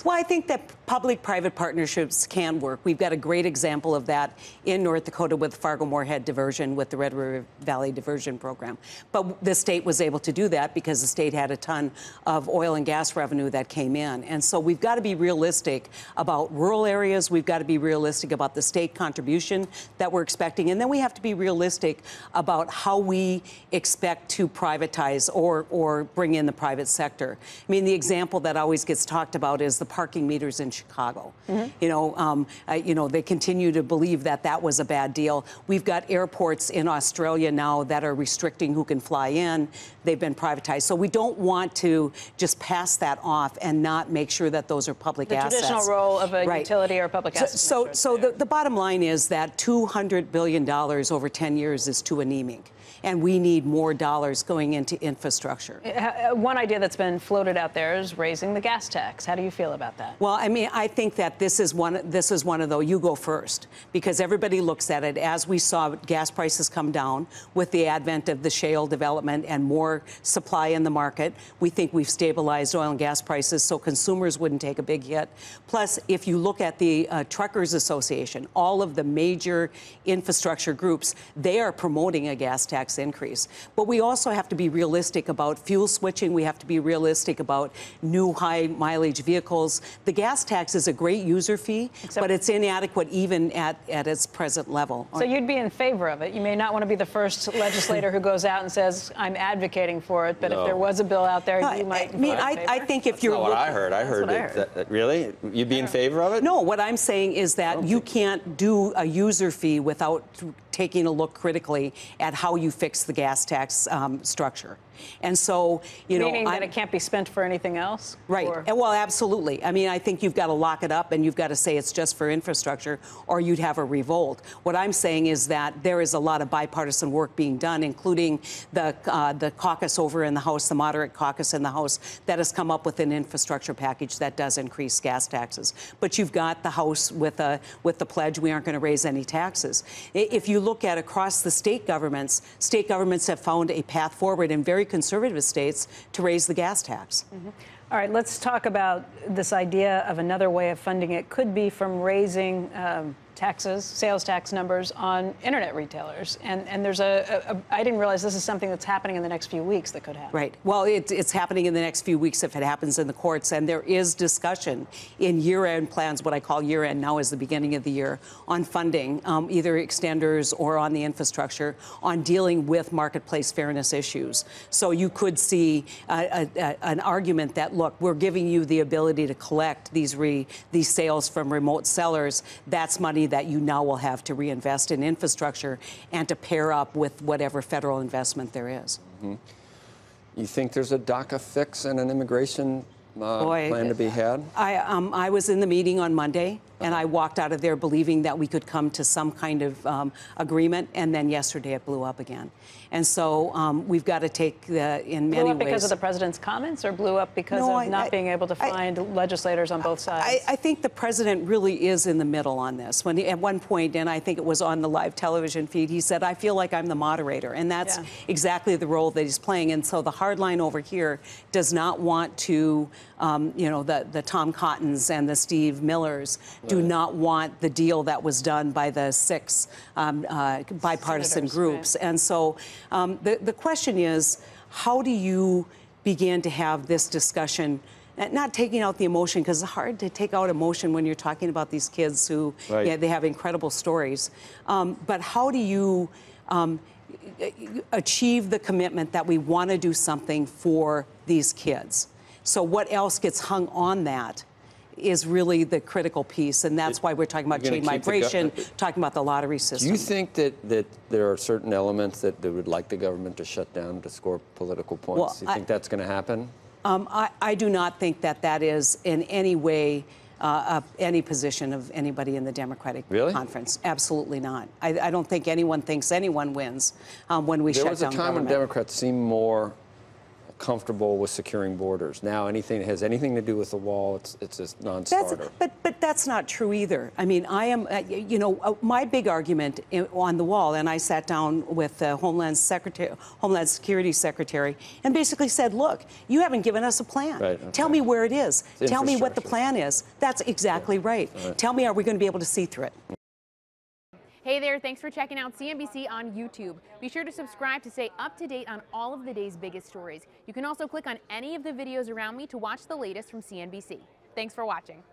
Well, I think that public-private partnerships can work. We've got a great example of that in North Dakota with Fargo-Moorhead Diversion with the Red River Valley Diversion Program. But the state was able to do that because the state had a ton of oil and gas revenue that came in. And so we've got to be realistic about rural areas. We've got to be realistic about the state contribution that we're expecting. And then we have to be realistic about how we expect to privatize or bring in the private sector. I mean, the example that always gets talked about is the parking meters in Chicago. Mm-hmm. They continue to believe that that was a bad deal. We've got airports in Australia now that are restricting who can fly in. They've been privatized. So we don't want to just pass that off and not make sure that those are public assets. The traditional role of a right. utility or public asset. So the bottom line is that $200 billion over 10 years is too anemic. And we need more dollars going into infrastructure. One idea that's been floated out there is raising the gas tax. How do you feel about that? Well, I mean, I think that this is one of the, you go first, because everybody looks at it as we saw gas prices come down with the advent of the shale development and more supply in the market. We think we've stabilized oil and gas prices so consumers wouldn't take a big hit. Plus, if you look at the Truckers Association, all of the major infrastructure groups, they are promoting a gas tax increase. But we also have to be realistic about fuel switching. We have to be realistic about new high mileage vehicles. The gas tax is a great user fee, but it's inadequate even at its present level. So you'd be in favor of it. You may not want to be legislator who goes out and says, I'm advocating for it, but if there was a bill out there, you might. I think if you're. That's not what I heard. I heard that really? You'd be in favor of it? No, what I'm saying is that you can't do a user fee without taking a look critically at how you fix the gas tax structure. And so, Meaning that it can't be spent for anything else? Right. Well, absolutely. I mean, I think you've got to lock it up and you've got to say it's just for infrastructure or you'd have a revolt. What I'm saying is that there is a lot of bipartisan work being done, including the caucus over in the House, the moderate caucus in the House, that has come up with an infrastructure package that does increase gas taxes. But you've got the House with the pledge we aren't going to raise any taxes. If you look at across the state governments have found a path forward in very conservative states to raise the gas tax. Mm-hmm. All right, let's talk about this idea of another way of funding it. Could be from raising taxes, sales tax numbers on internet retailers. And there's I didn't realize this is something that's happening in the next few weeks that could happen. Right. Well, it's happening in the next few weeks if it happens in the courts. And there is discussion in year-end plans, what I call year-end now is the beginning of the year, on funding, either extenders or on the infrastructure, on dealing with marketplace fairness issues. So you could see an argument that, look, we're giving you the ability to collect these sales from remote sellers. That's money that you now will have to reinvest in infrastructure and to pair up with whatever federal investment there is. Mm-hmm. You think there's a DACA fix and an immigration plan to be had? I was in the meeting on Monday, and I walked out of there believing that we could come to some kind of agreement, and then yesterday it blew up again. And so we've got to take in many ways. Blew up because of the president's comments, or blew up because of not being able to find legislators on both sides? I think the president really is in the middle on this. When at one point, and I think it was on the live television feed, he said, I feel like I'm the moderator. And that's exactly the role that he's playing. And so the hard line over here does not want to, the Tom Cottons and the Steve Millers do not want the deal that was done by the 6 bipartisan groups. Right. And so the question is, how do you begin to have this discussion, not taking out the emotion, because it's hard to take out emotion when you're talking about these kids who, they have incredible stories. But how do you achieve the commitment that we want to do something for these kids? So what else gets hung on that is really the critical piece, and that's why we're talking about chain migration, talking about the lottery system. Do you think that there are certain elements that they would like the government to shut down to score political points? Well, do you think that's going to happen? I do not think that is in any way any position of anybody in the Democratic conference. Absolutely not. I don't think anyone thinks anyone wins when we shut down government. There was a time when Democrats seemed more comfortable with securing borders. Now, anything that has anything to do with the wall, it's a non-starter. But that's not true either. I mean, I am, my big argument on the wall, and I sat down with the Homeland Security Secretary and basically said, look, you haven't given us a plan. Right, okay. Tell me where it is. It's Tell me what the infrastructure. plan is. That's exactly right. Tell me, are we going to be able to see through it? Hey there, thanks for checking out CNBC on YouTube. Be sure to subscribe to stay up to date on all of the day's biggest stories. You can also click on any of the videos around me to watch the latest from CNBC. Thanks for watching.